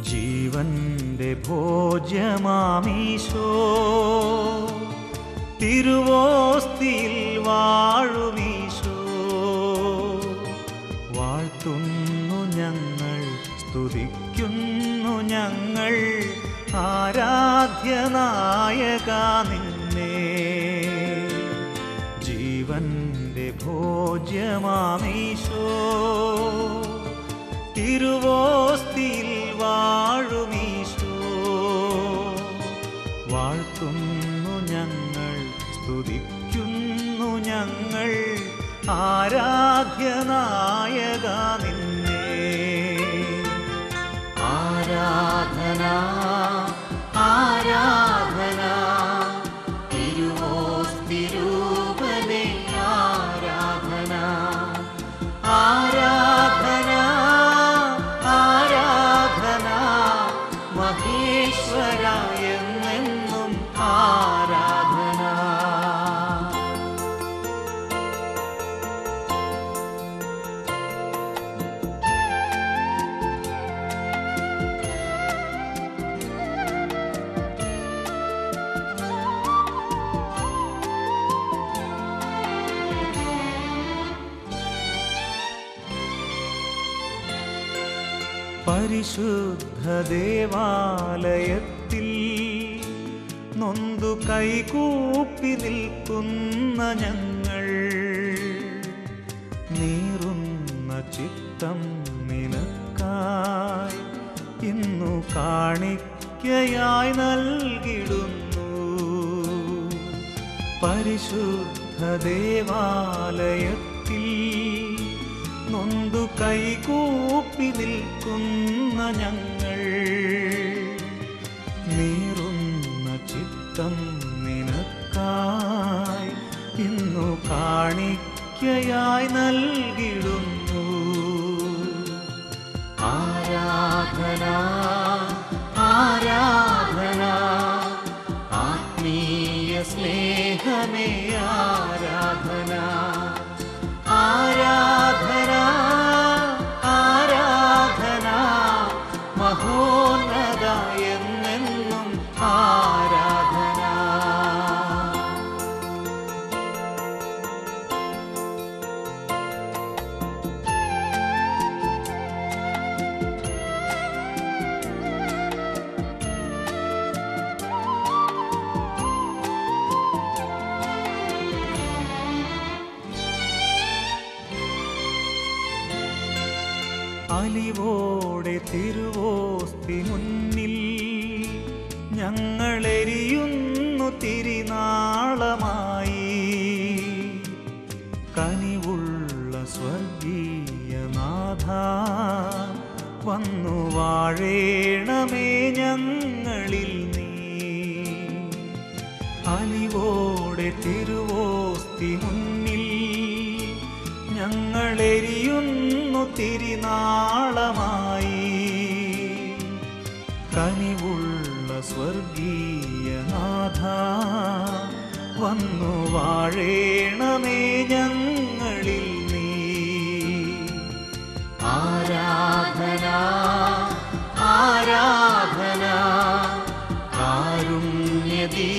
ജീവന്റെ ഭോജ്യമാമീശോ തിരുവോസ്തിയിൽ വാഴുമീശോ വാഴ്ത്തുന്നു ഞങ്ങൾ സ്തുതിക്കുന്നു ഞങ്ങൾ ആരാധ്യനായക നിന്നെ ജീവന്റെ ഭോജ്യമാമീശോ തിരുവോസ്തിയിൽ വാഴുമീശോ വാഴ്ത്തുന്നു ഞങ്ങൾ സ്തുതിക്കുന്നു ഞങ്ങൾ ആരാധ്യനായക നിന്നെ ആരാധന ആരാധന തിരുവോസ്തിരൂപനേ ആരാധന ആരാധന ആരാധന മഹേശ്വരായ എന്നെന്നും ആരാധന പരിശുദ്ധ ദേവാലയത്തിൽ നൊന്തു കൈകൂപ്പി നിൽക്കുന്ന ഞങ്ങൾ നീറുന്ന ചിത്തം നിനക്കായി ഇന്നു കാണിക്കയായി നൽകിടുന്നു പരിശുദ്ധ ദേവാലയത്തിൽ നൊന്തു കൈകൂപ്പി നിൽക്കുന്ന ഞങ്ങൾ നീറുന്ന ചിത്തം നിനക്കായി ഇന്നു കാണിക്കയായി നൽകിടുന്നു ആരാധന ആരാധന ആത്മീയ സ്നേഹമേ ആരാധന ആരാധന ആരാധന മഹോന്നത എന്നെന്നും ആരാധന അലിവോടെ തിരുവോസ്തി മുന്നിൽ ഞങ്ങളെരിയുന്നു തിരിനാളമായി കനിവുള്ള സ്വർഗീയനാഥ വന്നു വാഴേണമേ ഞങ്ങളിൽ നീ അലിവോടെ തിരുവോസ്തി മുന്നിൽ ഞങ്ങളെരിയുന്നു തിരിനാളമായി കനിവുള്ള സ്വർഗീയനാഥ വന്നു വാഴേണമേ ഞങ്ങളിൽ നീ ആരാധന ആരാധന കാരുണ്യദീ